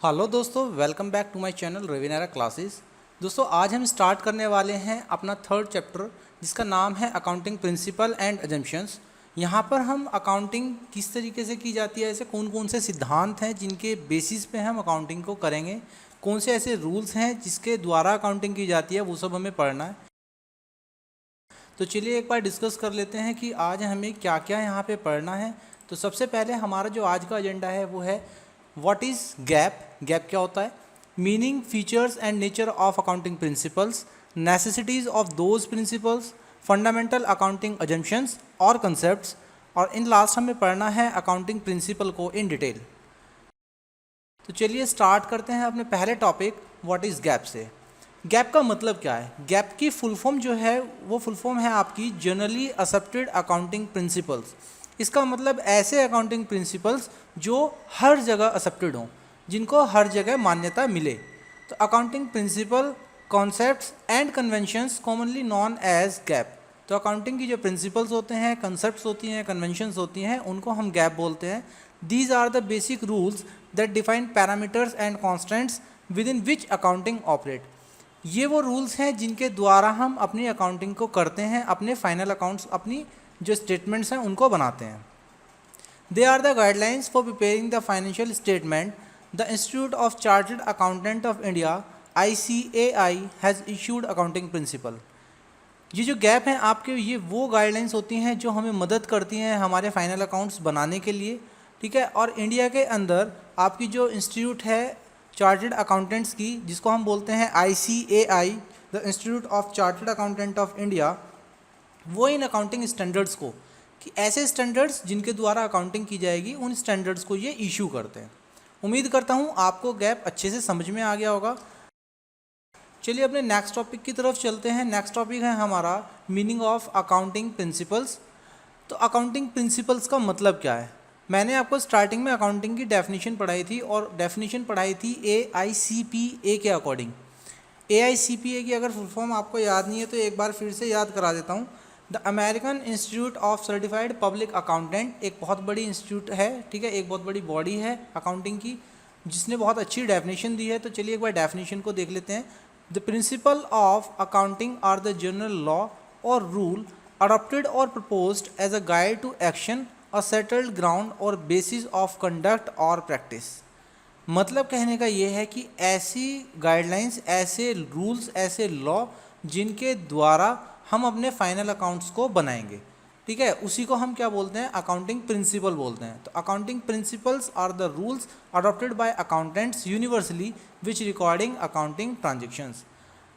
Hello दोस्तों, welcome back to my channel रविनारा classes. दोस्तों आज हम स्टार्ट करने वाले हैं अपना थर्ड चैप्टर जिसका नाम है अकाउंटिंग प्रिंसिपल एंड अजम्पशंस। यहाँ पर हम अकाउंटिंग किस तरीके से की जाती है, ऐसे कौन कौन से सिद्धांत हैं जिनके बेसिस पे हम अकाउंटिंग को करेंगे, कौन से ऐसे रूल्स हैं जिसके द्वारा अकाउंटिंग की जाती है, वो सब हमें पढ़ना है। तो चलिए एक बार डिस्कस कर लेते हैं कि आज हमें क्या क्या यहाँ पे पढ़ना है। तो सबसे पहले हमारा जो आज का एजेंडा है वो है व्हाट इज़ गैप, गैप क्या होता है, meaning, features and nature of accounting principles, necessities of those principles, fundamental accounting assumptions और कंसेप्ट्स, और इन लास्ट हमें पढ़ना है अकाउंटिंग प्रिंसिपल को इन डिटेल। तो चलिए स्टार्ट करते हैं अपने पहले टॉपिक व्हाट इज़ गैप से। गैप का मतलब क्या है? गैप की फुल फॉर्म जो है वो फुल फॉर्म है आपकी जनरली एक्सेप्टेड अकाउंटिंग प्रिंसिपल्स। इसका मतलब ऐसे अकाउंटिंग प्रिंसिपल्स जो हर जगह एक्सेप्टेड हों, जिनको हर जगह मान्यता मिले। तो accounting principle, concepts and conventions commonly known age gap. तो अकाउंटिंग की जो प्रिंसिपल्स होते हैं, कंसेप्ट्स होती हैं, कन्वेंशंस होती हैं, उनको हम गैप बोलते हैं। These are the basic rules that define parameters and constants within which accounting operate. ये वो रूल्स हैं जिनके द्वारा हम अपनी अकाउंटिंग को करते हैं, अपने फाइनल अकाउंट्स, अपनी जो स्टेटमेंट्स हैं उनको बनाते हैं। They are the guidelines for preparing the financial statement. The institute of chartered accountant of India ICAI has issued accounting principle. ये जो गैप हैं आपके, ये वो गाइडलाइंस होती हैं जो हमें मदद करती हैं हमारे फाइनल अकाउंट्स बनाने के लिए, ठीक है। और इंडिया के अंदर आपकी जो इंस्टीट्यूट है चार्टर्ड अकाउंटेंट्स की, जिसको हम बोलते हैं ICAI, the institute of chartered accountant of India, वो इन अकाउंटिंग स्टैंडर्ड्स को, कि ऐसे स्टैंडर्ड्स जिनके द्वारा अकाउंटिंग की जाएगी, उन स्टैंडर्ड्स को ये इशू करते हैं। उम्मीद करता हूँ आपको गैप अच्छे से समझ में आ गया होगा। चलिए अपने नेक्स्ट टॉपिक की तरफ चलते हैं। नेक्स्ट टॉपिक है हमारा मीनिंग ऑफ अकाउंटिंग प्रिंसिपल्स। तो अकाउंटिंग प्रिंसिपल्स का मतलब क्या है? मैंने आपको स्टार्टिंग में अकाउंटिंग की डेफिनेशन पढ़ाई थी, और डेफिनेशन पढ़ाई थी AICPA के अकॉर्डिंग। AICPA की अगर फुल फॉर्म आपको याद नहीं है तो एक बार फिर से याद करा देता हूँ। The American institute of certified public accountant एक बहुत बड़ी इंस्टीट्यूट है, ठीक है, एक बहुत बड़ी बॉडी है अकाउंटिंग की, जिसने बहुत अच्छी डेफिनेशन दी है। तो चलिए एक बार डेफिनेशन को देख लेते हैं। The principle of accounting are the general law और rule adopted or proposed as a guide to action, a settled ground और basis of conduct और practice। मतलब कहने का ये है कि ऐसी गाइडलाइंस, ऐसे रूल्स, ऐसे लॉ जिनके द्वारा हम अपने फाइनल अकाउंट्स को बनाएंगे, ठीक है, उसी को हम क्या बोलते हैं? अकाउंटिंग प्रिंसिपल बोलते हैं। तो accounting principles are the rules adopted by accountants universally which recording accounting transactions.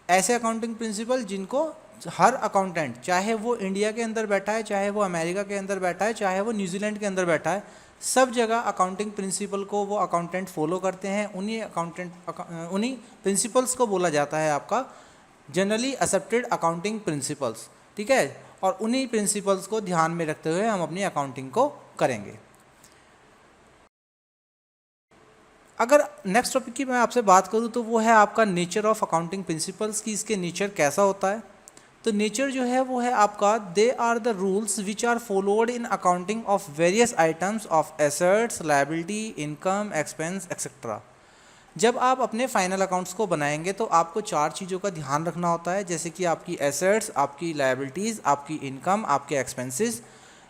ऐसे अकाउंटिंग प्रिंसिपल जिनको हर अकाउंटेंट, चाहे वो इंडिया के अंदर बैठा है, चाहे वो अमेरिका के अंदर बैठा है, चाहे वो न्यूजीलैंड के अंदर बैठा है, सब जगह अकाउंटिंग प्रिंसिपल को वो अकाउंटेंट फॉलो करते हैं। उन्हीं प्रिंसिपल्स को बोला जाता है आपका जनरली एक्सेप्टेड अकाउंटिंग प्रिंसिपल्स, ठीक है। और उन्हीं प्रिंसिपल्स को ध्यान में रखते हुए हम अपनी अकाउंटिंग को करेंगे। अगर नेक्स्ट टॉपिक की मैं आपसे बात करूं तो वो है आपका नेचर ऑफ अकाउंटिंग प्रिंसिपल्स, की इसके नेचर कैसा होता है। तो नेचर जो है वो है आपका, they are the rules which are followed in accounting of various items of assets, liability, income, expense etcetera. जब आप अपने फाइनल अकाउंट्स को बनाएंगे तो आपको 4 चीज़ों का ध्यान रखना होता है, जैसे कि आपकी एसेट्स, आपकी लायबिलिटीज़, आपकी इनकम, आपके एक्सपेंसेस।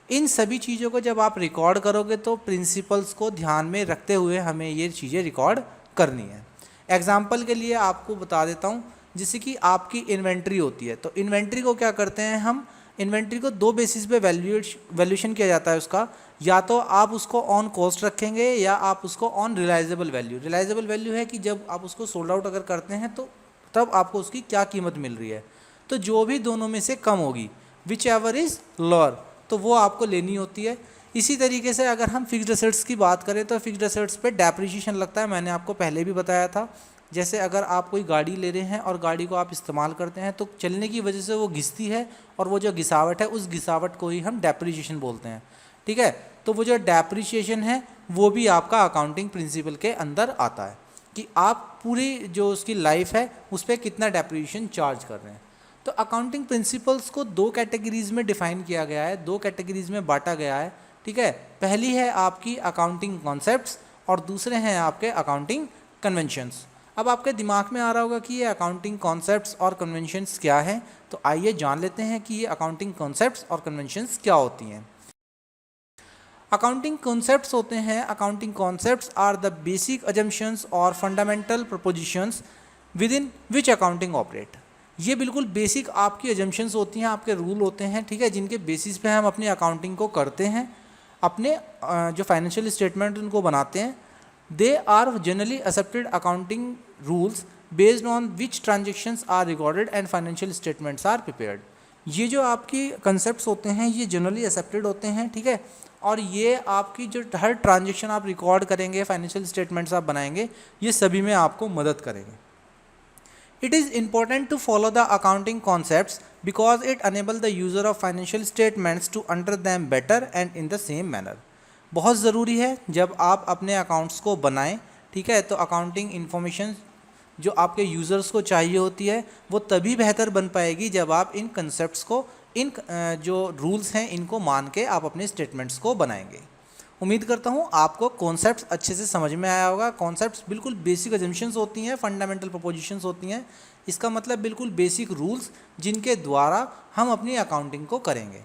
इन सभी चीज़ों को जब आप रिकॉर्ड करोगे तो प्रिंसिपल्स को ध्यान में रखते हुए हमें ये चीज़ें रिकॉर्ड करनी है। एग्जाम्पल के लिए आपको बता देता हूँ, जैसे कि आपकी इन्वेंट्री होती है, तो इन्वेंट्री को क्या करते हैं हम? इन्वेंट्री को 2 बेसिस पे वैल्यूएशन किया जाता है उसका। या तो आप उसको ऑन कॉस्ट रखेंगे या आप उसको on realisable value. Realisable value है कि जब आप उसको सोल्ड आउट अगर करते हैं तो तब आपको उसकी क्या कीमत मिल रही है। तो जो भी दोनों में से कम होगी, विच एवर इज़ लोअर, तो वो आपको लेनी होती है। इसी तरीके से अगर हम फिक्स्ड एसेट्स की बात करें तो फिक्स्ड एसेट्स पे डेप्रिसिएशन लगता है, मैंने आपको पहले भी बताया था। जैसे अगर आप कोई गाड़ी ले रहे हैं और गाड़ी को आप इस्तेमाल करते हैं तो चलने की वजह से वो घिसती है, और वो जो घिसावट है उस घिसावट को ही हम डेप्रिसिएशन बोलते हैं, ठीक है। तो वो जो डेप्रिसिएशन है वो भी आपका अकाउंटिंग प्रिंसिपल के अंदर आता है, कि आप पूरी जो उसकी लाइफ है उस पर कितना डेप्रिसिएशन चार्ज कर रहे हैं। तो अकाउंटिंग प्रिंसिपल्स को 2 कैटेगरीज में डिफाइन किया गया है, 2 कैटेगरीज में बांटा गया है, ठीक है। पहली है आपकी अकाउंटिंग कॉन्सेप्ट्स और दूसरे हैं आपके अकाउंटिंग कन्वेंशंस। अब आपके दिमाग में आ रहा होगा कि ये अकाउंटिंग कॉन्सेप्ट्स और कन्वेंशंस क्या हैं, तो आइए जान लेते हैं कि ये अकाउंटिंग कॉन्सेप्ट्स और कन्वेंशंस क्या होती हैं। अकाउंटिंग कॉन्सेप्ट्स होते हैं, accounting concepts are the basic assumptions और fundamental propositions within which accounting operate. ये बिल्कुल बेसिक आपकी अजम्पशंस होती हैं, आपके रूल होते हैं, ठीक है, जिनके बेसिस पे हम अपनी अकाउंटिंग को करते हैं, अपने जो फाइनेंशियल स्टेटमेंट उनको बनाते हैं। They are generally accepted accounting rules based on which transactions are recorded and financial statements are prepared. ये जो आपकी कंसेप्ट्स होते हैं ये जनरली एक्सेप्टेड होते हैं, ठीक है, और ये आपकी जो हर ट्रांजेक्शन आप रिकॉर्ड करेंगे, फाइनेंशियल स्टेटमेंट्स आप बनाएंगे, ये सभी में आपको मदद करेंगे। It is important to follow the accounting concepts because it enables the user of financial statements to understand them better and in the same manner। बहुत ज़रूरी है जब आप अपने अकाउंट्स को बनाएं, ठीक है, तो अकाउंटिंग इन्फॉर्मेशन जो आपके यूज़र्स को चाहिए होती है वो तभी बेहतर बन पाएगी जब आप इन कंसेप्ट्स को, इन जो रूल्स हैं इनको मान के आप अपने स्टेटमेंट्स को बनाएंगे। उम्मीद करता हूँ आपको कॉन्सेप्ट्स अच्छे से समझ में आया होगा। कॉन्सेप्ट्स बिल्कुल बेसिक अजम्पशंस होती हैं, फंडामेंटल प्रोपोजिशंस होती हैं, इसका मतलब बिल्कुल बेसिक रूल्स जिनके द्वारा हम अपनी अकाउंटिंग को करेंगे।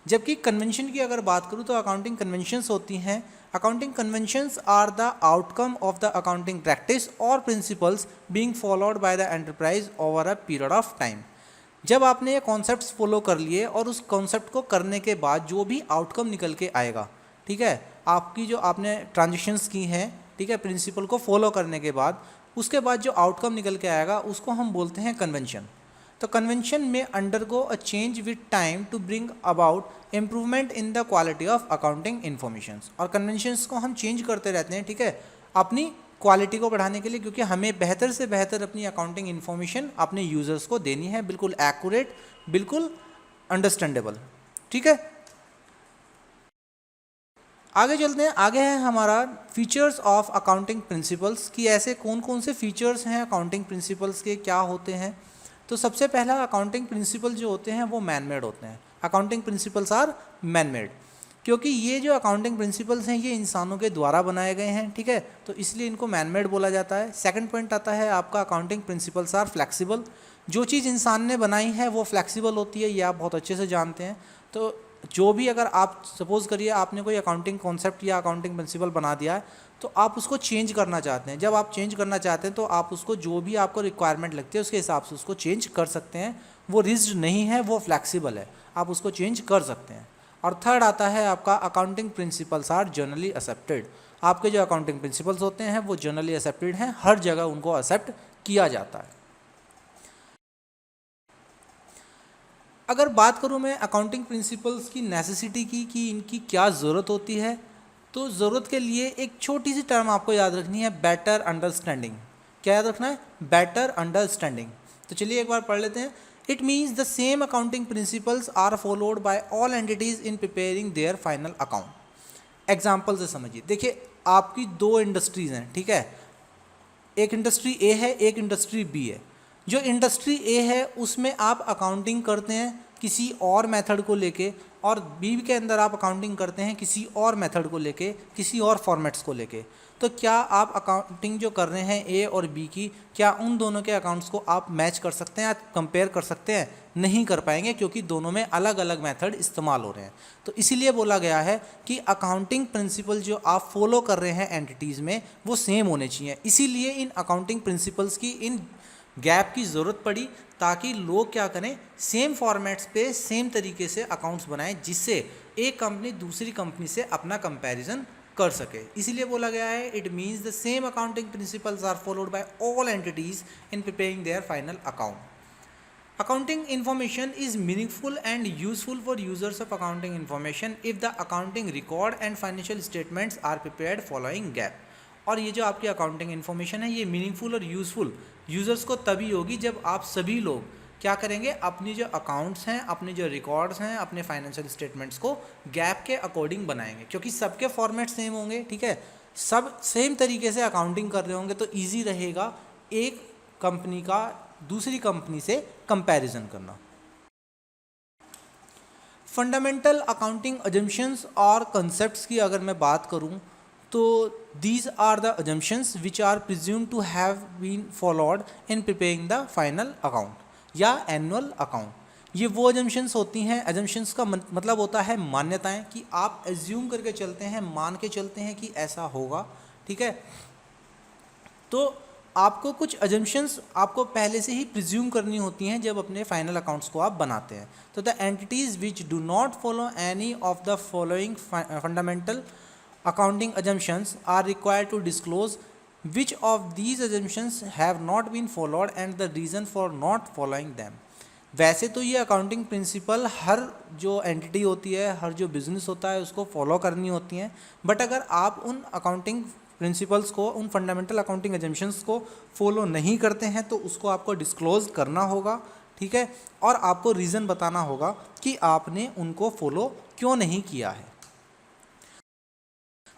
जबकि कन्वेंशन की अगर बात करूँ तो अकाउंटिंग कन्वेंशंस होती हैं। Accounting conventions are the outcome of the accounting practice और principles being followed by the enterprise over a period of time. जब आपने ये कॉन्सेप्ट्स फॉलो कर लिए और उस कॉन्सेप्ट को करने के बाद जो भी आउटकम निकल के आएगा, ठीक है, आपकी जो आपने ट्रांजेक्शन्स की हैं, ठीक है, प्रिंसिपल को फॉलो करने के बाद उसके बाद जो आउटकम निकल के आएगा उसको हम बोलते हैं कन्वेंशन। तो कन्वेंशन में undergo a change with time to bring about improvement in the quality of accounting informations. और कन्वेंशंस को हम चेंज करते रहते हैं, ठीक है, अपनी क्वालिटी को बढ़ाने के लिए, क्योंकि हमें बेहतर से बेहतर अपनी अकाउंटिंग इन्फॉर्मेशन अपने यूज़र्स को देनी है, बिल्कुल एक्यूरेट, बिल्कुल अंडरस्टैंडेबल, ठीक है। आगे चलते हैं। आगे है हमारा फीचर्स ऑफ अकाउंटिंग प्रिंसिपल्स, कि ऐसे कौन कौन से फीचर्स हैं अकाउंटिंग प्रिंसिपल्स के, क्या होते हैं। तो सबसे पहला अकाउंटिंग प्रिंसिपल जो होते हैं वो मैन मेड होते हैं। Accounting principles are man made, क्योंकि ये जो अकाउंटिंग प्रिंसिपल्स हैं ये इंसानों के द्वारा बनाए गए हैं, ठीक है, तो इसलिए इनको मैन मेड बोला जाता है। सेकंड पॉइंट आता है आपका अकाउंटिंग प्रिंसिपल्स आर फ्लेक्सिबल। जो चीज़ इंसान ने बनाई है वो फ्लेक्सिबल होती है, ये आप बहुत अच्छे से जानते हैं। तो जो भी अगर आप सपोज़ करिए आपने कोई अकाउंटिंग कॉन्सेप्ट या अकाउंटिंग प्रिंसिपल बना दिया है, तो आप उसको चेंज करना चाहते हैं। जब आप चेंज करना चाहते हैं तो आप उसको जो भी आपको रिक्वायरमेंट लगती है उसके हिसाब से उसको चेंज कर सकते हैं। वो रिजिड नहीं है, वो फ्लेक्सिबल है, आप उसको चेंज कर सकते हैं। और थर्ड आता है आपका accounting principles are generally accepted. आपके जो अकाउंटिंग प्रिंसिपल्स होते हैं वो जनरली एक्सेप्टेड हैं, हर जगह उनको एक्सेप्ट किया जाता है। अगर बात करूँ मैं अकाउंटिंग प्रिंसिपल्स की नेसेसिटी की, कि इनकी क्या ज़रूरत होती है, तो ज़रूरत के लिए एक छोटी सी टर्म आपको याद रखनी है, बेटर अंडरस्टैंडिंग। क्या याद रखना है? Better understanding. तो चलिए एक बार पढ़ लेते हैं। It means the same accounting principles are followed by all entities in preparing their final account. Example से समझिए। देखिए आपकी दो इंडस्ट्रीज़ हैं, ठीक है, एक इंडस्ट्री ए है, एक इंडस्ट्री बी है। जो इंडस्ट्री ए है उसमें आप अकाउंटिंग करते हैं किसी और मेथड को लेके, और बी के अंदर आप अकाउंटिंग करते हैं किसी और मेथड को लेके, किसी और फॉर्मेट्स को लेके। तो क्या आप अकाउंटिंग जो कर रहे हैं ए और बी की, क्या उन दोनों के अकाउंट्स को आप मैच कर सकते हैं, कंपेयर कर सकते हैं? नहीं कर पाएंगे, क्योंकि दोनों में अलग अलग मेथड इस्तेमाल हो रहे हैं। तो इसीलिए बोला गया है कि अकाउंटिंग प्रिंसिपल जो आप फॉलो कर रहे हैं एंटिटीज़ में वो सेम होने चाहिए। इसीलिए इन अकाउंटिंग प्रिंसिपल्स की इन गैप की ज़रूरत पड़ी, ताकि लोग क्या करें, सेम फॉर्मेट्स पे सेम तरीके से अकाउंट्स बनाएं, जिससे एक कंपनी दूसरी कंपनी से अपना कंपैरिजन कर सके। इसीलिए बोला गया है it means the same accounting principles are followed by all entities in preparing their final account. Accounting information is meaningful and useful for users of accounting information if the accounting record and financial statements are prepared following gap. और ये जो आपकी accounting information है ये meaningful और useful users को तभी होगी जब आप सभी लोग क्या करेंगे, अपनी जो अकाउंट्स हैं, अपने जो रिकॉर्ड्स हैं, अपने फाइनेंशियल स्टेटमेंट्स को गैप के अकॉर्डिंग बनाएंगे, क्योंकि सबके फॉर्मेट सेम होंगे, ठीक है, सब सेम तरीके से अकाउंटिंग कर रहे होंगे, तो ईजी रहेगा एक कंपनी का दूसरी कंपनी से कंपैरिजन करना। फंडामेंटल अकाउंटिंग अजम्पशंस और कंसेप्ट्स की अगर मैं बात करूं तो these are the assumptions which are presumed to have been followed in preparing the final account या annual account। ये वो assumptions होती हैं, assumptions का मतलब होता है मान्यताएं, कि आप assume करके चलते हैं, मान के चलते हैं कि ऐसा होगा, ठीक है। तो आपको कुछ assumptions आपको पहले से ही presume करनी होती हैं जब अपने final accounts को आप बनाते हैं। तो the entities which do not follow any of the following fundamental accounting assumptions are required to disclose which of these assumptions have not been followed and the reason for not following them। वैसे तो ये accounting principle हर जो entity होती है, हर जो business होता है उसको फॉलो करनी होती हैं, बट अगर आप उन अकाउंटिंग प्रिंसिपल्स को, उन फंडामेंटल अकाउंटिंग एजम्पशंस को फॉलो नहीं करते हैं तो उसको आपको डिस्क्लोज करना होगा, ठीक है, और आपको रीज़न बताना होगा कि आपने उनको फॉलो क्यों नहीं किया है।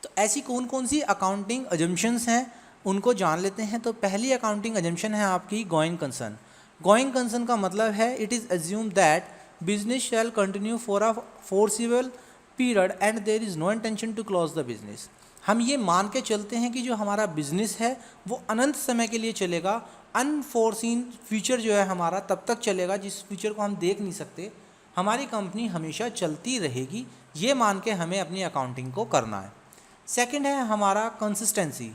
तो ऐसी कौन कौन सी अकाउंटिंग अजम्पशंस हैं उनको जान लेते हैं। तो पहली अकाउंटिंग अजम्पशन है आपकी गोइंग कंसर्न। गोइंग कंसर्न का मतलब है it is assume that business shall continue for a foreseeable period and there is no intention to close the business. हम ये मान के चलते हैं कि जो हमारा बिजनेस है वो अनंत समय के लिए चलेगा, अनफोर्सीन फ्यूचर जो है हमारा तब तक चलेगा जिस फ्यूचर को हम देख नहीं सकते, हमारी कंपनी हमेशा चलती रहेगी, ये मान के हमें अपनी अकाउंटिंग को करना है। सेकंड है हमारा consistency.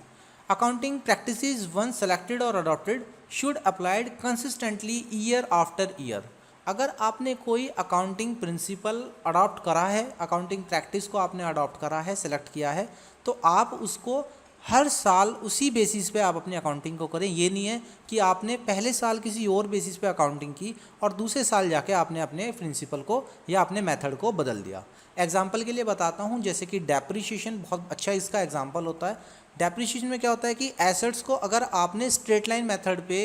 Accounting practices once selected और adopted should applied consistently year after year. अगर आपने कोई अकाउंटिंग प्रिंसिपल अडॉप्ट करा है, अकाउंटिंग प्रैक्टिस को आपने अडॉप्ट करा है, सेलेक्ट किया है, तो आप उसको हर साल उसी बेसिस पे आप अपनी अकाउंटिंग को करें। ये नहीं है कि आपने पहले साल किसी और बेसिस पे अकाउंटिंग की और दूसरे साल जाके आपने अपने प्रिंसिपल को या अपने मेथड को बदल दिया। एग्जाम्पल के लिए बताता हूँ, जैसे कि डेप्रिशिएशन बहुत अच्छा इसका एग्जाम्पल होता है। डेप्रिशिएशन में क्या होता है कि एसेट्स को अगर आपने स्ट्रेट लाइन मेथड पे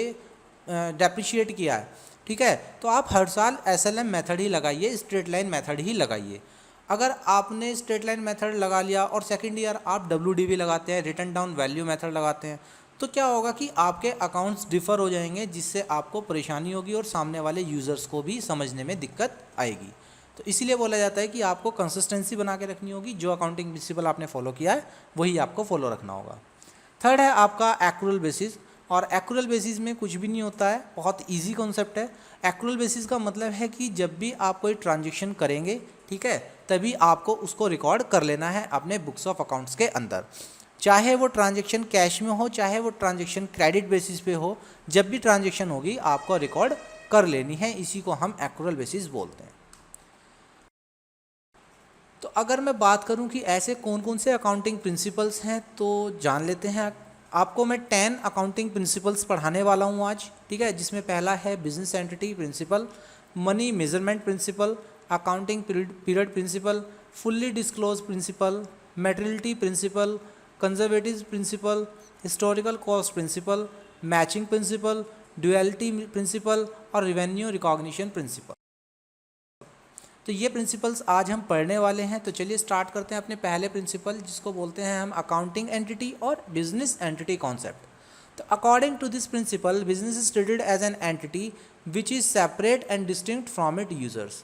डेप्रिशिएट किया है, ठीक है, तो आप हर साल SLM मेथड ही लगाइए, स्ट्रेट लाइन मेथड ही लगाइए। अगर आपने स्ट्रेट लाइन मेथड लगा लिया और सेकेंड ईयर आप WDV लगाते हैं, रिटर्न डाउन वैल्यू मेथड लगाते हैं, तो क्या होगा कि आपके अकाउंट्स डिफ़र हो जाएंगे, जिससे आपको परेशानी होगी और सामने वाले यूज़र्स को भी समझने में दिक्कत आएगी। तो इसीलिए बोला जाता है कि आपको कंसिस्टेंसी बना के रखनी होगी, जो अकाउंटिंग प्रिंसिपल आपने फॉलो किया है वही आपको फॉलो रखना होगा। थर्ड है आपका एक्रूअल बेसिस। और एक्रूअल बेसिस में कुछ भी नहीं होता है, बहुत इजी कॉन्सेप्ट है। एक्रूअल बेसिस का मतलब है कि जब भी आप कोई ट्रांजेक्शन करेंगे, ठीक है, तभी आपको उसको रिकॉर्ड कर लेना है अपने बुक्स ऑफ अकाउंट्स के अंदर, चाहे वो ट्रांजेक्शन कैश में हो, चाहे वो ट्रांजेक्शन क्रेडिट बेसिस पे हो, जब भी ट्रांजेक्शन होगी आपको रिकॉर्ड कर लेनी है। इसी को हम एक्रूअल बेसिस बोलते हैं। तो अगर मैं बात करूं कि ऐसे कौन कौन से अकाउंटिंग प्रिंसिपल्स हैं, तो जान लेते हैं। आपको मैं 10 अकाउंटिंग प्रिंसिपल्स पढ़ाने वाला हूं आज, ठीक है, जिसमें पहला है business entity principle, money measurement principle, accounting period principle, fully disclose principle, materiality principle, conservative principle, historical cost principle, matching principle, duality principle और रिवेन्यू रिकॉग्निशन प्रिंसिपल। तो ये प्रिंसिपल्स आज हम पढ़ने वाले हैं। तो चलिए स्टार्ट करते हैं अपने पहले प्रिंसिपल, जिसको बोलते हैं हम अकाउंटिंग एंटिटी और बिजनेस एंटिटी कॉन्सेप्ट। तो according to this principle, business is treated as an entity which is separate and distinct from it users.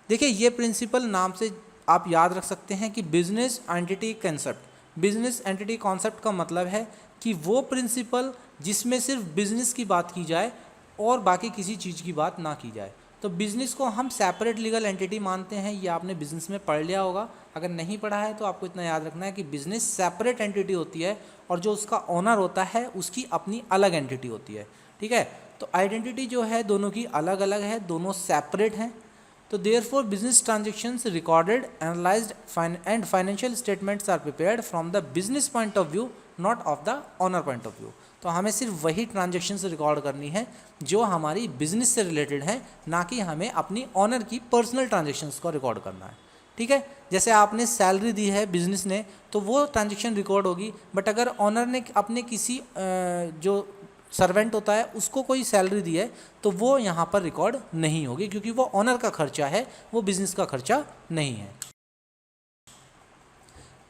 देखिए, ये प्रिंसिपल नाम से आप याद रख सकते हैं कि business entity concept. Business entity concept का मतलब है कि वो प्रिंसिपल जिसमें सिर्फ बिजनेस की बात की जाए और बाकी किसी चीज़ की बात ना की जाए। तो बिज़नेस को हम सेपरेट लीगल एंटिटी मानते हैं। ये आपने बिज़नेस में पढ़ लिया होगा, अगर नहीं पढ़ा है तो आपको इतना याद रखना है कि बिज़नेस सेपरेट एंटिटी होती है और जो उसका ओनर होता है उसकी अपनी अलग एंटिटी होती है, ठीक है। तो आइडेंटिटी जो है दोनों की अलग अलग है, दोनों सेपरेट हैं। तो therefore business transactions recorded, analysed and financial statements are prepared from the business point of view, not of the owner point of view. तो हमें सिर्फ वही ट्रांजेक्शन्स रिकॉर्ड करनी है जो हमारी बिजनेस से रिलेटेड है, ना कि हमें अपनी ऑनर की पर्सनल ट्रांजेक्शन्स को रिकॉर्ड करना है, ठीक है। जैसे आपने सैलरी दी है बिजनेस ने, तो वो ट्रांजेक्शन रिकॉर्ड होगी, बट अगर ऑनर ने अपने किसी जो सर्वेंट होता है उसको कोई सैलरी दी है तो वो यहाँ पर रिकॉर्ड नहीं होगी, क्योंकि वो ऑनर का खर्चा है, वो बिजनेस का खर्चा नहीं है।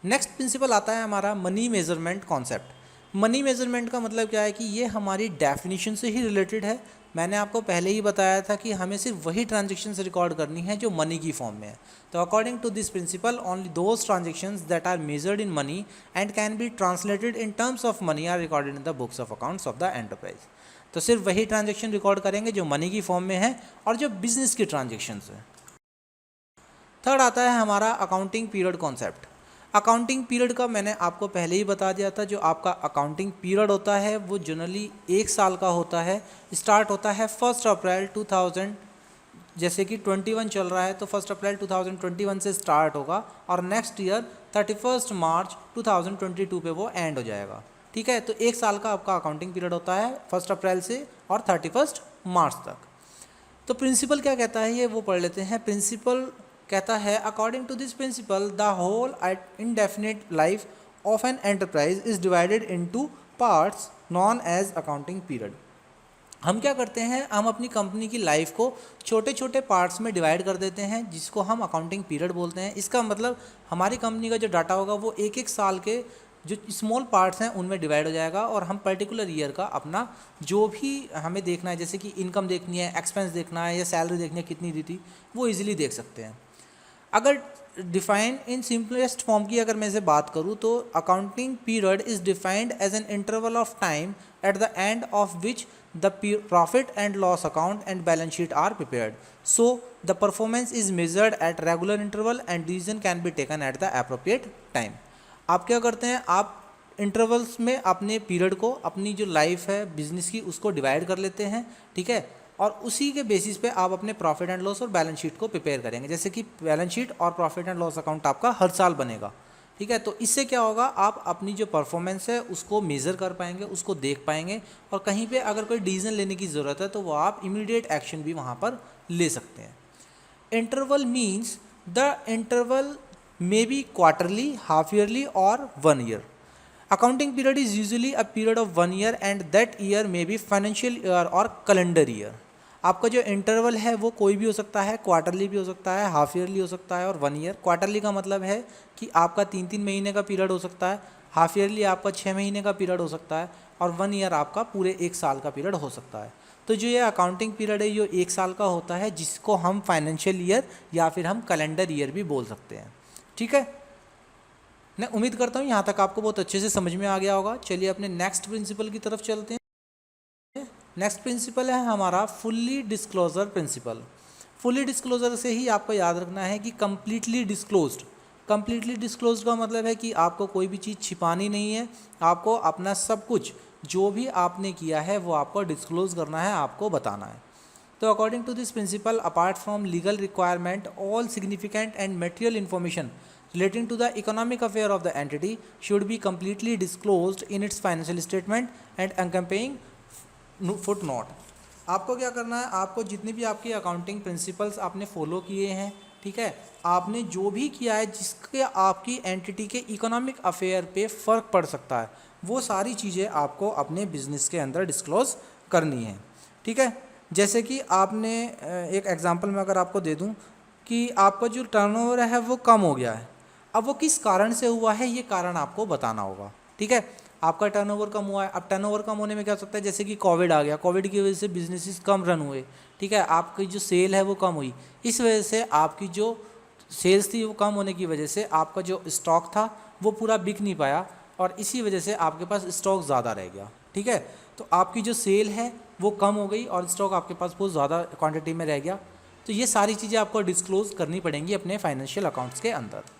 नेक्स्ट प्रिंसिपल आता है हमारा money measurement concept. Money measurement का मतलब क्या है कि ये हमारी डेफिनेशन से ही रिलेटेड है। मैंने आपको पहले ही बताया था कि हमें सिर्फ वही ट्रांजेक्शन्स रिकॉर्ड करनी है जो मनी की फॉर्म में है। तो according to this principle only those transactions that are measured in money and can be translated in terms of money are recorded in the books of accounts of the enterprise. तो सिर्फ वही transaction record करेंगे जो money की form में है और जो बिजनेस की ट्रांजेक्शन्स है। थर्ड आता है हमारा accounting period concept. Accounting period का मैंने आपको पहले ही बता दिया था, जो आपका अकाउंटिंग पीरियड होता है वो जनरली 1 साल का होता है। स्टार्ट होता है 1 अप्रैल 2000, जैसे कि 21 चल रहा है तो 1 अप्रैल 2021 से स्टार्ट होगा और नेक्स्ट ईयर 31 मार्च 2022 पे वो एंड हो जाएगा। ठीक है, तो 1 साल का आपका अकाउंटिंग पीरियड होता है 1 अप्रैल से और 31 मार्च तक। तो प्रिंसिपल क्या कहता है ये वो पढ़ लेते हैं। प्रिंसिपल कहता है according to this principle the whole indefinite life of an enterprise is divided into parts known as accounting period. हम क्या करते हैं, हम अपनी कंपनी की लाइफ को छोटे छोटे पार्ट्स में डिवाइड कर देते हैं जिसको हम अकाउंटिंग पीरियड बोलते हैं। इसका मतलब हमारी कंपनी का जो डाटा होगा वो एक एक साल के जो स्मॉल पार्ट्स हैं उनमें डिवाइड हो जाएगा और हम पर्टिकुलर ईयर का अपना जो भी हमें देखना है, जैसे कि इनकम देखनी है, एक्सपेंस देखना है या सैलरी देखनी है कितनी दी थी, वो ईजिली देख सकते हैं। अगर डिफाइन इन सिंपलेस्ट फॉर्म की अगर मैं इसे बात करूँ तो accounting period is defined as an interval of time at the end of which the profit and loss account and balance sheet are prepared. So the performance is measured at regular interval and decision can be taken at the appropriate time. आप क्या करते हैं, आप intervals में अपने period को, अपनी जो लाइफ है बिजनेस की, उसको डिवाइड कर लेते हैं। ठीक है, और उसी के बेसिस पे आप अपने प्रॉफिट एंड लॉस और बैलेंस शीट को प्रिपेयर करेंगे। जैसे कि बैलेंस शीट और प्रॉफिट एंड लॉस अकाउंट आपका हर साल बनेगा। ठीक है, तो इससे क्या होगा, आप अपनी जो परफॉर्मेंस है उसको मेज़र कर पाएंगे, उसको देख पाएंगे और कहीं पे अगर कोई डिसीजन लेने की ज़रूरत है तो वो आप इमीडिएट एक्शन भी वहाँ पर ले सकते हैं। Interval means the interval may be quarterly, half yearly और 1 year. Accounting period is usually a period of 1 year and that year may be financial year और calendar year। आपका जो इंटरवल है वो कोई भी हो सकता है, क्वार्टरली भी हो सकता है, हाफ ईयरली हो सकता है और 1 ईयर। क्वार्टरली का मतलब है कि आपका 3-3 महीने का पीरियड हो सकता है, हाफ ईयरली आपका 6 महीने का पीरियड हो सकता है और 1 ईयर आपका पूरे 1 साल का पीरियड हो सकता है। तो जो ये अकाउंटिंग पीरियड है ये 1 साल का होता है, जिसको हम फाइनेंशियल ईयर या फिर हम कैलेंडर ईयर भी बोल सकते हैं। ठीक है, मैं उम्मीद करता हूँ यहाँ तक आपको बहुत अच्छे से समझ में आ गया होगा। चलिए अपने नेक्स्ट प्रिंसिपल की तरफ चलते हैं। नेक्स्ट प्रिंसिपल है हमारा fully disclosure principle. Fully disclosure से ही आपको याद रखना है कि कम्प्लीटली डिस्क्लोज्ड। कम्प्लीटली डिस्क्लोज्ड का मतलब है कि आपको कोई भी चीज़ छिपानी नहीं है, आपको अपना सब कुछ जो भी आपने किया है वो आपको डिस्क्लोज करना है, आपको बताना है। तो according to this principle apart from legal requirement all significant and material information relating to the economic affair of the entity should be completely disclosed in its financial statement and accompanying footnote। आपको क्या करना है, आपको जितने भी आपके accounting principles आपने follow किए हैं, ठीक है, आपने जो भी किया है जिसके आपकी एंटिटी के इकोनॉमिक अफेयर पे फ़र्क पड़ सकता है, वो सारी चीज़ें आपको अपने बिजनेस के अंदर डिस्क्लोज करनी है। ठीक है, जैसे कि आपने एक एग्जांपल में अगर आपको दे दूं कि आपका जो टर्नओवर है वो कम हो गया है, अब वो किस कारण से हुआ है ये कारण आपको बताना होगा। ठीक है, आपका टर्नओवर कम हुआ है, अब टर्नओवर कम होने में क्या हो सकता है, जैसे कि कोविड आ गया, कोविड की वजह से बिजनेसेस कम रन हुए। ठीक है, आपकी जो सेल है वो कम हुई, इस वजह से आपकी जो सेल्स थी वो कम होने की वजह से आपका जो स्टॉक था वो पूरा बिक नहीं पाया और इसी वजह से आपके पास स्टॉक ज़्यादा रह गया। ठीक है, तो आपकी जो सेल है वो कम हो गई और स्टॉक आपके पास बहुत ज़्यादा क्वांटिटी में रह गया। तो ये सारी चीज़ें आपको डिस्क्लोज करनी पड़ेंगी अपने फाइनेंशियल अकाउंट्स के अंदर।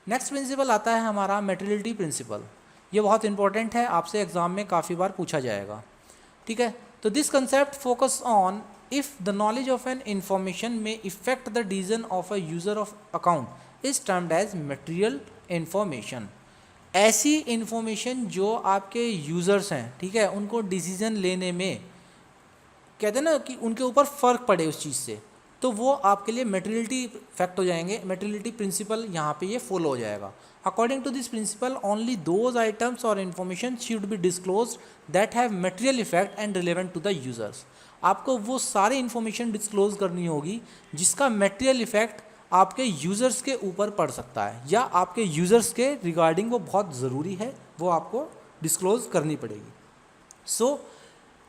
नेक्स्ट प्रिंसिपल आता है हमारा मटेरियलिटी प्रिंसिपल। ये बहुत इंपॉर्टेंट है, आपसे एग्जाम में काफ़ी बार पूछा जाएगा। ठीक है, तो this concept focus on if the knowledge of an information may affect the decision of a user of account is termed as material information. ऐसी इंफॉर्मेशन जो आपके यूज़र्स हैं, ठीक है, उनको डिसीजन लेने में कहते हैं ना कि उनके ऊपर फ़र्क पड़े उस चीज़ से, तो वो आपके लिए मटेरियलिटी फैक्ट हो जाएंगे। मटेरियलिटी प्रिंसिपल यहाँ पे ये फॉलो हो जाएगा। According to this principle only those items और information should be disclosed that have material effect and relevant to the users. आपको वो सारी इन्फॉर्मेशन डिस्क्लोज करनी होगी जिसका मटेरियल इफेक्ट आपके यूज़र्स के ऊपर पड़ सकता है या आपके यूज़र्स के रिगार्डिंग वो बहुत ज़रूरी है, वो आपको डिस्क्लोज करनी पड़ेगी। सो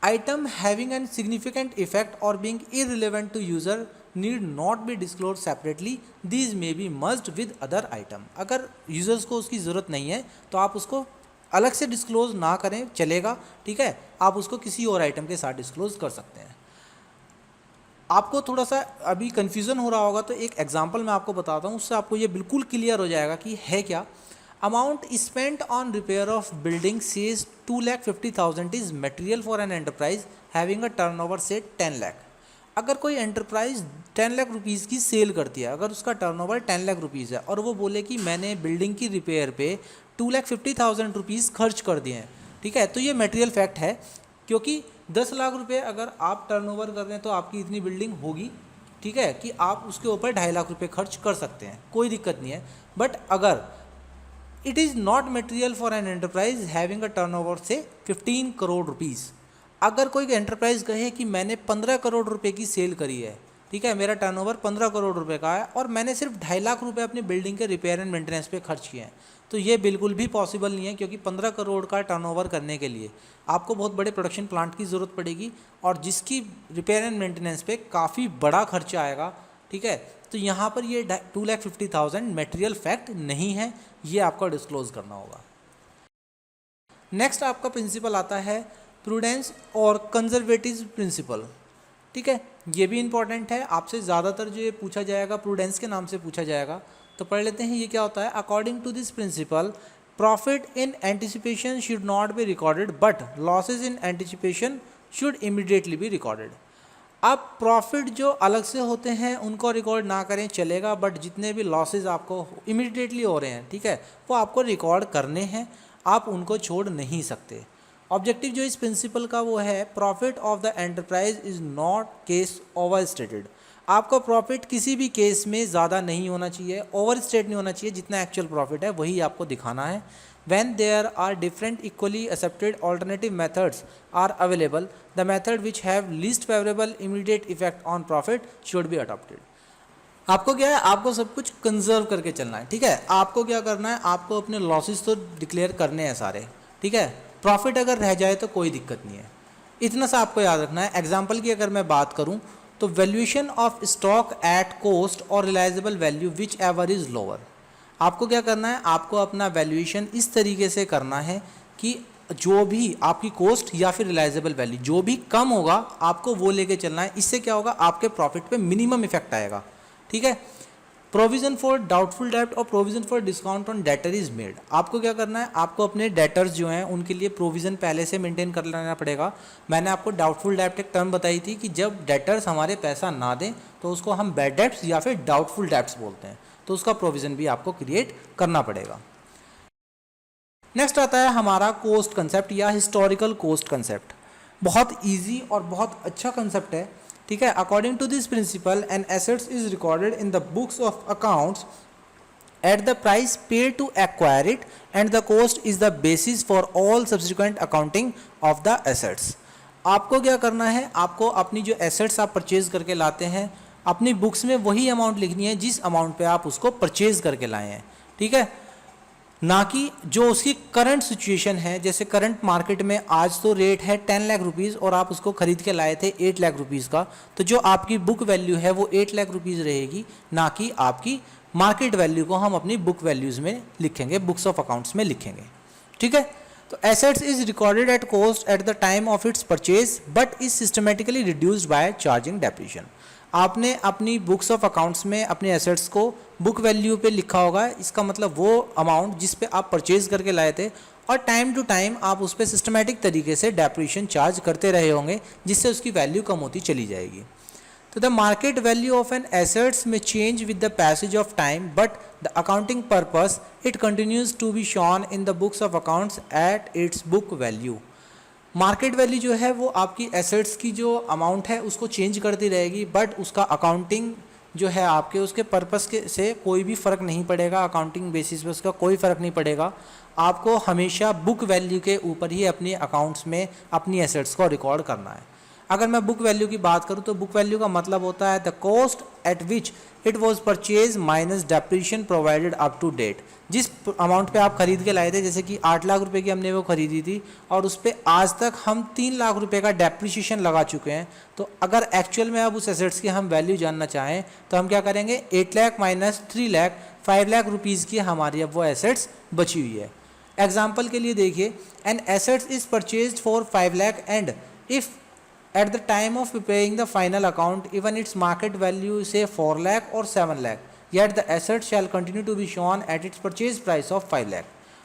Item having a significant effect or being irrelevant to user need not be disclosed separately. These may be merged with other item. अगर users को उसकी ज़रूरत नहीं है तो आप उसको अलग से डिस्क्लोज ना करें, चलेगा, ठीक है, आप उसको किसी और आइटम के साथ डिस्क्लोज कर सकते हैं। आपको थोड़ा सा अभी कन्फ्यूज़न हो रहा होगा तो एक एग्जांपल मैं आपको बताता हूँ, उससे आपको ये बिल्कुल क्लियर हो जाएगा कि है क्या। Amount spent on repair of building says 2,50,000 is material for an enterprise having a turnover से 10 लाख। अगर कोई एंटरप्राइज 10 लाख रुपीज़ की सेल करती है, अगर उसका टर्नओवर 10 लाख रुपीज़ है और वो बोले कि मैंने बिल्डिंग की रिपेयर पे 2,50,000 रुपीज़ खर्च कर दिए हैं, ठीक है, तो ये मटेरियल फैक्ट है, क्योंकि 10 लाख रुपए अगर आप टर्नओवर कर रहे हैं तो आपकी इतनी बिल्डिंग होगी, ठीक है, कि आप उसके ऊपर 2.5 लाख रुपए खर्च कर सकते हैं, कोई दिक्कत नहीं है। बट अगर it is not material for an enterprise having a turnover से 15 करोड़ रुपीज़, अगर कोई एंटरप्राइज कहे कि मैंने 15 करोड़ रुपए की सेल करी है, ठीक है, मेरा टर्नओवर 15 करोड़ रुपए का है और मैंने सिर्फ 2.5 लाख रुपए अपनी बिल्डिंग के रिपेयर एंड मेंटेनेंस पे खर्च किए हैं, तो ये बिल्कुल भी पॉसिबल नहीं है, क्योंकि 15 करोड़ का टर्नओवर करने के लिए आपको बहुत बड़े प्रोडक्शन प्लांट की ज़रूरत पड़ेगी और जिसकी रिपेयर एंड मेंटेनेंस पे काफ़ी बड़ा खर्चा आएगा, ठीक है। तो यहाँ पर ये 2,50,000 मटेरियल फैक्ट नहीं है, ये आपको डिस्क्लोज करना होगा। नेक्स्ट आपका प्रिंसिपल आता है प्रूडेंस और कंजर्वेटिव प्रिंसिपल, ठीक है, ये भी इंपॉर्टेंट है, आपसे ज़्यादातर जो ये पूछा जाएगा प्रूडेंस के नाम से पूछा जाएगा, तो पढ़ लेते हैं ये क्या होता है। According to this principle profit in anticipation should not be recorded but losses in anticipation should immediately be recorded. अब प्रॉफिट जो अलग से होते हैं उनको रिकॉर्ड ना करें, चलेगा, बट जितने भी लॉसेज आपको इमीडिएटली हो रहे हैं, ठीक है, वो आपको रिकॉर्ड करने हैं, आप उनको छोड़ नहीं सकते। ऑब्जेक्टिव जो इस प्रिंसिपल का वो है profit of the enterprise is not case over stated. आपका प्रॉफिट किसी भी केस में ज़्यादा नहीं होना चाहिए, ओवर स्टेट नहीं होना चाहिए, जितना एक्चुअल प्रॉफिट है वही आपको दिखाना है। When there are different equally accepted alternative methods are available, the method which have least favorable immediate effect on profit should be adopted. आपको क्या है, आपको सब कुछ कंजर्व करके चलना है, ठीक है, आपको क्या करना है, आपको अपने लॉसेस तो डिक्लेयर करने हैं सारे, ठीक है, प्रॉफिट अगर रह जाए तो कोई दिक्कत नहीं है, इतना सा आपको याद रखना है। एग्जाम्पल की अगर मैं बात करूं तो valuation of stock at cost और realisable value whichever is lower. आपको क्या करना है, आपको अपना वैल्यूएशन इस तरीके से करना है कि जो भी आपकी कॉस्ट या फिर रिलायजेबल वैल्यू जो भी कम होगा आपको वो लेके चलना है। इससे क्या होगा, आपके प्रॉफिट पे मिनिमम इफेक्ट आएगा, ठीक है। प्रोविजन फॉर डाउटफुल डेब्ट और provision for discount on debtor is made. आपको क्या करना है, आपको अपने डेटर्स जो हैं उनके लिए प्रोविजन पहले से मेंटेन कर लेना पड़ेगा। मैंने आपको डाउटफुल डेब्ट एक टर्म बताई थी कि जब डेटर्स हमारे पैसा ना दें तो उसको हम बैड डेब्ट्स या फिर डाउटफुल डेब्ट्स बोलते हैं, तो उसका प्रोविज़न भी आपको क्रिएट करना पड़ेगा। नेक्स्ट आता है हमारा कॉस्ट कंसेप्ट या हिस्टोरिकल कॉस्ट कंसेप्ट। बहुत इजी और बहुत अच्छा कंसेप्ट है, ठीक है। According to this principle an assets is recorded in the books of accounts at the price paid to acquire it and the cost is the basis for all subsequent accounting of the assets. आपको क्या करना है, आपको अपनी जो assets आप purchase करके लाते हैं अपनी बुक्स में वही अमाउंट लिखनी है जिस अमाउंट पे आप उसको परचेज करके लाए हैं, ठीक है, ना कि जो उसकी करंट सिचुएशन है। जैसे करंट मार्केट में आज तो रेट है 10 लाख रुपीज़ और आप उसको खरीद के लाए थे 8 लाख रुपीज़ का, तो जो आपकी बुक वैल्यू है वो 8 लाख रुपीज़ रहेगी, ना कि आपकी मार्केट वैल्यू को हम अपनी बुक वैल्यूज़ में लिखेंगे, बुक्स ऑफ अकाउंट्स में लिखेंगे, ठीक है। तो assets is recorded at cost at the time of its purchase but is systematically reduced by charging depreciation. आपने अपनी बुक्स ऑफ अकाउंट्स में अपने एसेट्स को बुक वैल्यू पे लिखा होगा, इसका मतलब वो अमाउंट जिस पे आप परचेज करके लाए थे, और टाइम टू टाइम आप उस पर सिस्टमेटिक तरीके से डेप्रिसिएशन चार्ज करते रहे होंगे, जिससे उसकी वैल्यू कम होती चली जाएगी। तो the market value of an assets में change with the passage of time but the accounting purpose it continues to be shown in the books of accounts at its book value. Market value जो है वो आपकी assets की जो amount है उसको change करती रहेगी, बट उसका अकाउंटिंग जो है आपके उसके पर्पस के से कोई भी फ़र्क नहीं पड़ेगा, अकाउंटिंग बेसिस पे उसका कोई फ़र्क नहीं पड़ेगा। आपको हमेशा बुक वैल्यू के ऊपर ही अपनी अकाउंट्स में अपनी एसेट्स को रिकॉर्ड करना है। अगर मैं बुक वैल्यू की बात करूं तो बुक वैल्यू का मतलब होता है the cost at which it was purchase minus depreciation provided up to date. जिस अमाउंट पे आप खरीद के लाए थे, जैसे कि 8 लाख रुपए की हमने वो खरीदी थी और उस पर आज तक हम 3 लाख रुपए का डेप्रिशिएशन लगा चुके हैं, तो अगर एक्चुअल में अब उस एसेट्स की हम वैल्यू जानना चाहें तो हम क्या करेंगे, 8 लाख माइनस 3 लाख, 5 लाख रुपीज़ की हमारी अब वो एसेट्स बची हुई है। एग्जाम्पल के लिए देखिए, an assets is purchased for 5 lakh and if at the time of preparing the final account even its market value say 4 lakh or 7 lakh, yet the asset shall continue to be shown at its purchase price of 5 lakh।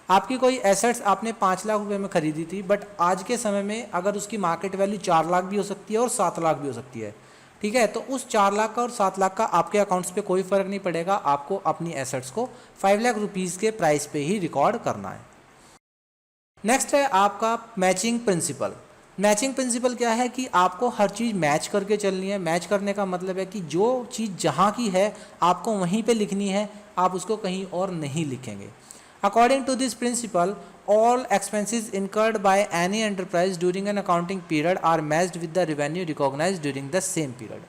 आपकी कोई assets आपने 5 लाख रुपए में खरीदी थी, but आज के समय में अगर उसकी मार्केट वैल्यू 4 लाख भी हो सकती है और 7 लाख भी हो सकती है, ठीक है, तो उस 4 लाख का और 7 लाख का आपके अकाउंट्स पे कोई फ़र्क नहीं पड़ेगा, आपको अपनी एसेट्स को 5 लाख रुपीज़ के प्राइस पे ही रिकॉर्ड करना है। नेक्स्ट है आपका मैचिंग प्रिंसिपल। मैचिंग प्रिंसिपल क्या है कि आपको हर चीज़ मैच करके चलनी है। मैच करने का मतलब है कि जो चीज़ जहाँ की है आपको वहीं पे लिखनी है, आप उसको कहीं और नहीं लिखेंगे। According to this principle all expenses incurred by any enterprise during an accounting period are matched with the revenue recognised during the same period.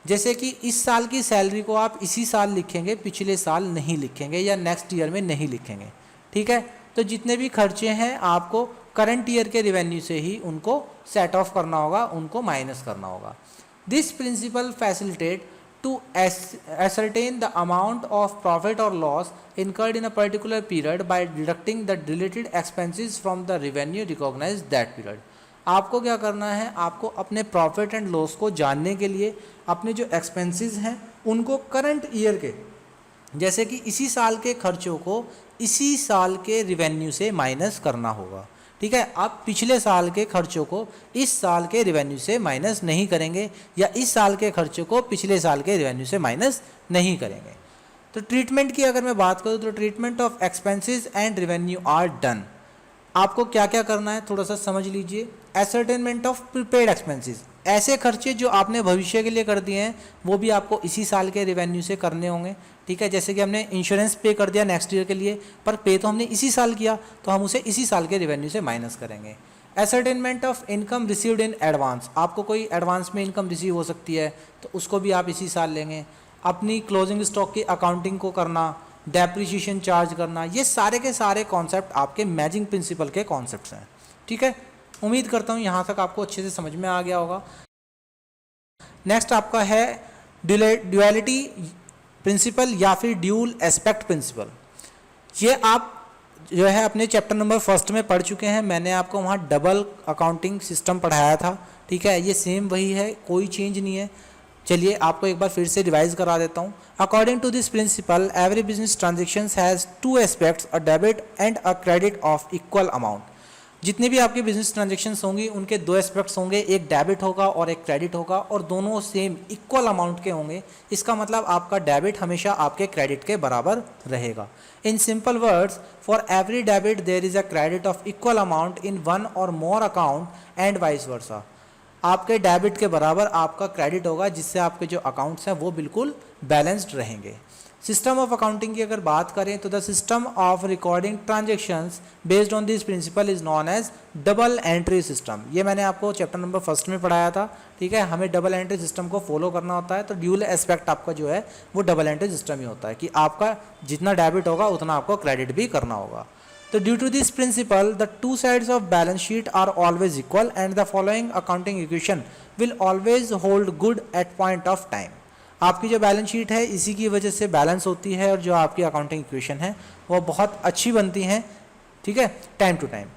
जैसे कि इस साल की सैलरी को आप इसी साल लिखेंगे, पिछले साल नहीं लिखेंगे या नेक्स्ट ईयर में नहीं लिखेंगे, ठीक है। तो जितने भी खर्चे हैं आपको करंट ईयर के रेवेन्यू से ही उनको सेट ऑफ करना होगा, उनको माइनस करना होगा। This principle facilitate to ascertain the amount of profit or loss incurred in a particular period by deducting the related expenses from the revenue recognized that period। आपको क्या करना है, आपको अपने प्रॉफिट एंड लॉस को जानने के लिए अपने जो एक्सपेंसेस हैं उनको करंट ईयर के, जैसे कि इसी साल के खर्चों को इसी साल के रिवेन्यू से माइनस करना होगा, ठीक है। आप पिछले साल के खर्चों को इस साल के रिवेन्यू से माइनस नहीं करेंगे या इस साल के खर्चों को पिछले साल के रिवेन्यू से माइनस नहीं करेंगे। तो ट्रीटमेंट की अगर मैं बात करूँ तो treatment of expenses and revenue are done. आपको क्या क्या करना है थोड़ा सा समझ लीजिए। एसर्टेनमेंट ऑफ प्रीपेड एक्सपेंसेस, ऐसे खर्चे जो आपने भविष्य के लिए कर दिए हैं वो भी आपको इसी साल के रेवेन्यू से करने होंगे, ठीक है। जैसे कि हमने इंश्योरेंस पे कर दिया नेक्स्ट ईयर के लिए, पर पे तो हमने इसी साल किया, तो हम उसे इसी साल के रेवेन्यू से माइनस करेंगे। Ascertainment of income received in advance, आपको कोई एडवांस में इनकम रिसीव हो सकती है तो उसको भी आप इसी साल लेंगे। अपनी क्लोजिंग स्टॉक की अकाउंटिंग को करना, डेप्रिसिएशन चार्ज करना, ये सारे के सारे कॉन्सेप्ट आपके मैचिंग प्रिंसिपल के कॉन्सेप्ट्स हैं, ठीक है। उम्मीद करता हूँ यहाँ तक आपको अच्छे से समझ में आ गया होगा। नेक्स्ट आपका है ड्यूअलिटी प्रिंसिपल या फिर ड्यूल एस्पेक्ट प्रिंसिपल। ये आप जो है अपने चैप्टर नंबर 1 में पढ़ चुके हैं, मैंने आपको वहाँ डबल अकाउंटिंग सिस्टम पढ़ाया था, ठीक है। ये सेम वही है, कोई चेंज नहीं है। चलिए आपको एक बार फिर से रिवाइज करा देता हूँ। According to this principle every business transactions has 2 aspects, a debit and a credit of equal amount. जितने भी आपके बिजनेस ट्रांजेक्शन्स होंगी उनके 2 एस्पेक्ट्स होंगे, एक डेबिट होगा और एक क्रेडिट होगा, और दोनों सेम इक्वल अमाउंट के होंगे। इसका मतलब आपका डेबिट हमेशा आपके क्रेडिट के बराबर रहेगा। In simple words, for every debit there is a credit of equal amount in 1 और more account and vice versa. आपके डेबिट के बराबर आपका क्रेडिट होगा, जिससे आपके जो अकाउंट्स हैं वो बिल्कुल बैलेंस्ड रहेंगे। सिस्टम ऑफ अकाउंटिंग की अगर बात करें तो the system of recording transactions based on this principle is known as double entry system. ये मैंने आपको चैप्टर नंबर 1 में पढ़ाया था, ठीक है। हमें डबल एंट्री सिस्टम को फॉलो करना होता है, तो ड्यूल एस्पेक्ट आपका जो है वो डबल एंट्री सिस्टम ही होता है कि आपका जितना डेबिट होगा उतना आपको क्रेडिट भी करना होगा। तो due to this principle the 2 sides of balance sheet are always equal and the following accounting equation will always hold good at point of time. आपकी जो बैलेंस शीट है इसी की वजह से बैलेंस होती है और जो आपकी अकाउंटिंग इक्वेशन है वो बहुत अच्छी बनती हैं, ठीक है, टाइम टू टाइम।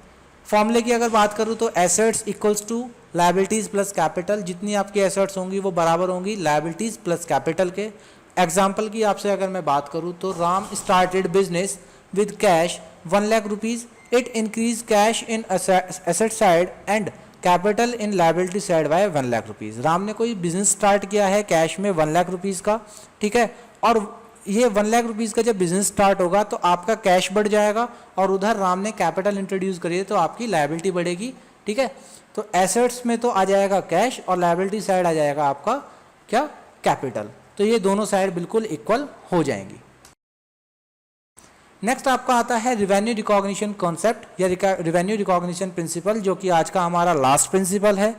फॉर्मूले की अगर बात करूँ तो assets equals to liabilities plus capital, जितनी आपकी एसेट्स होंगी वो बराबर होंगी लायबिलिटीज़ प्लस कैपिटल के। एग्जाम्पल की आपसे अगर मैं बात करूँ तो Ram started business with cash 1 lakh rupees, it increase cash in asset side and capital in liability side by 1 lakh rupees. Ram ने कोई बिजनेस स्टार्ट किया है कैश में 1 लाख रुपीज़ का, ठीक है, और ये 1 लाख रुपीज़ का जब बिजनेस स्टार्ट होगा तो आपका कैश बढ़ जाएगा और उधर राम ने कैपिटल इंट्रोड्यूस करी है तो आपकी लायबिलिटी बढ़ेगी, ठीक है। तो एसेट्स में तो आ जाएगा कैश और लायबिलिटी साइड आ जाएगा आपका क्या, कैपिटल। तो ये दोनों साइड बिल्कुल इक्वल हो जाएंगी। नेक्स्ट आपका आता है रिवेन्यू रिकॉग्निशन कॉन्सेप्ट या रिवेन्यू रिकॉग्निशन प्रिंसिपल, जो कि आज का हमारा लास्ट प्रिंसिपल है।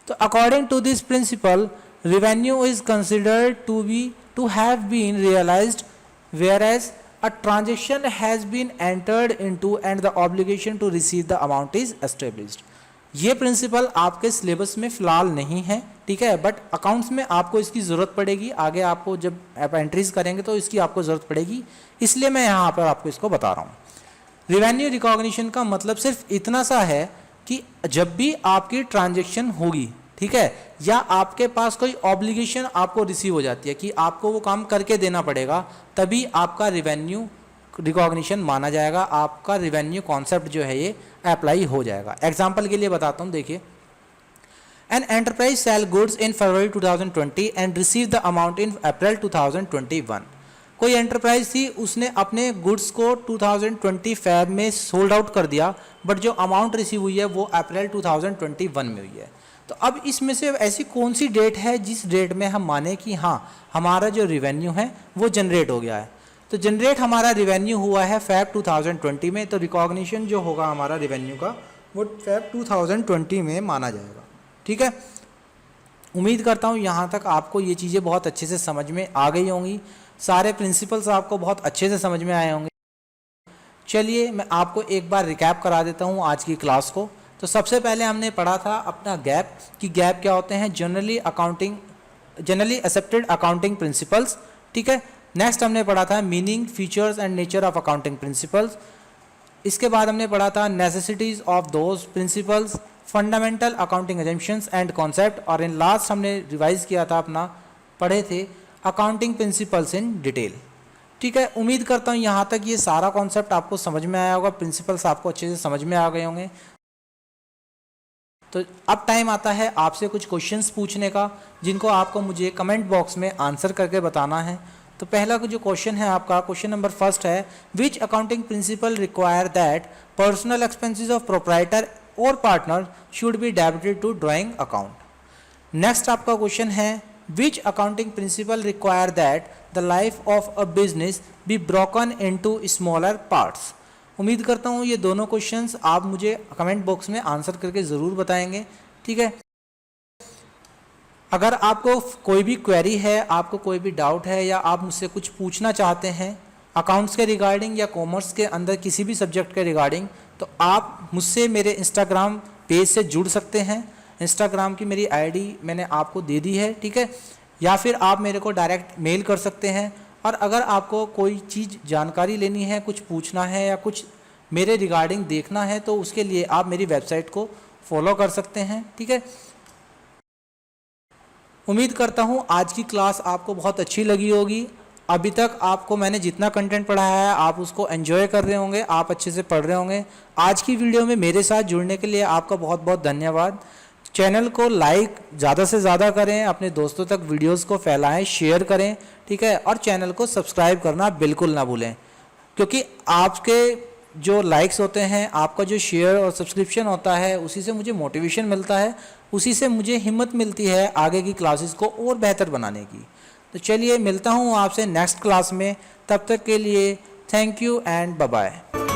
तो according to this principle revenue is considered to have been realized whereas a transaction has been entered into and the obligation to receive the amount is established। ये principal आपके syllabus में फ़िलहाल नहीं है, ठीक है, बट अकाउंट्स में आपको इसकी ज़रूरत पड़ेगी। आगे आपको जब आप एंट्रीज करेंगे तो इसकी आपको ज़रूरत पड़ेगी, इसलिए मैं यहाँ पर आपको इसको बता रहा हूँ। रिवेन्यू रिकॉग्निशन का मतलब सिर्फ इतना सा है कि जब भी आपकी ट्रांजेक्शन होगी, ठीक है, या आपके पास कोई ऑब्लिगेशन आपको रिसीव हो जाती है कि आपको वो काम करके देना पड़ेगा, तभी आपका रिवेन्यू रिकॉग्निशन माना जाएगा, आपका रिवेन्यू कॉन्सेप्ट जो है ये अप्लाई हो जाएगा। एग्जांपल के लिए बताता हूँ, देखिए, an enterprise sell goods in February 2020 and receive the amount in April 2021। कोई एंटरप्राइज थी, उसने अपने गुड्स को 2020 फेब में सोल्ड आउट कर दिया, बट जो अमाउंट रिसीव हुई है वो अप्रैल 2021 में हुई है। तो अब इसमें से ऐसी कौन सी डेट है जिस डेट में हम माने कि हाँ हमारा जो रिवेन्यू है वो जनरेट हो गया है। तो जनरेट हमारा रिवेन्यू हुआ है फेब 2020 में, तो रिकॉग्निशन जो होगा हमारा रिवेन्यू का वो फेब 2020 में माना जाएगा, ठीक है। उम्मीद करता हूँ यहाँ तक आपको ये चीज़ें बहुत अच्छे से समझ में आ गई होंगी, सारे प्रिंसिपल्स आपको बहुत अच्छे से समझ में आए होंगे। चलिए मैं आपको एक बार रिकैप करा देता हूँ आज की क्लास को। तो सबसे पहले हमने पढ़ा था अपना गैप, कि गैप क्या होते हैं, जनरली एक्सेप्टेड अकाउंटिंग प्रिंसिपल्स, ठीक है। नेक्स्ट हमने पढ़ा था meaning, features and nature of accounting principles. इसके बाद हमने पढ़ा था necessities of those principles, fundamental accounting assumptions and concept, और इन लास्ट हमने रिवाइज किया था अपना, पढ़े थे अकाउंटिंग प्रिंसिपल्स इन डिटेल, ठीक है। उम्मीद करता हूँ यहाँ तक ये सारा कॉन्सेप्ट आपको समझ में आया होगा, प्रिंसिपल्स आपको अच्छे से समझ में आ गए होंगे। तो अब टाइम आता है आपसे कुछ क्वेश्चंस पूछने का, जिनको आपको मुझे कमेंट बॉक्स में आंसर करके बताना है। तो पहला जो क्वेश्चन है आपका, क्वेश्चन नंबर फर्स्ट है, which accounting principle require that personal expenses of proprietor और partner should be debited to drawing account. Next आपका क्वेश्चन है, which accounting principle require that the life of a business be broken into smaller parts. उम्मीद करता हूँ ये दोनों questions आप मुझे कमेंट बॉक्स में आंसर करके ज़रूर बताएंगे, ठीक है। अगर आपको कोई भी क्वेरी है, आपको कोई भी डाउट है, या आप मुझसे कुछ पूछना चाहते हैं अकाउंट्स के रिगार्डिंग या कॉमर्स के अंदर किसी भी सब्जेक्ट के रिगार्डिंग, तो आप मुझसे मेरे इंस्टाग्राम पेज से जुड़ सकते हैं। इंस्टाग्राम की मेरी आईडी मैंने आपको दे दी है, ठीक है, या फिर आप मेरे को डायरेक्ट मेल कर सकते हैं। और अगर आपको कोई चीज़ जानकारी लेनी है, कुछ पूछना है या कुछ मेरे रिगार्डिंग देखना है, तो उसके लिए आप मेरी वेबसाइट को फॉलो कर सकते हैं, ठीक है। उम्मीद करता हूँ आज की क्लास आपको बहुत अच्छी लगी होगी। अभी तक आपको मैंने जितना कंटेंट पढ़ाया है आप उसको एंजॉय कर रहे होंगे, आप अच्छे से पढ़ रहे होंगे। आज की वीडियो में मेरे साथ जुड़ने के लिए आपका बहुत बहुत धन्यवाद। चैनल को लाइक ज़्यादा से ज़्यादा करें, अपने दोस्तों तक वीडियोस को फैलाएं, शेयर करें, ठीक है, और चैनल को सब्सक्राइब करना बिल्कुल ना भूलें, क्योंकि आपके जो लाइक्स होते हैं, आपका जो शेयर और सब्सक्रिप्शन होता है, उसी से मुझे मोटिवेशन मिलता है, उसी से मुझे हिम्मत मिलती है आगे की क्लासेस को और बेहतर बनाने की। तो चलिए मिलता हूँ आपसे नेक्स्ट क्लास में, तब तक के लिए thank you and bye bye.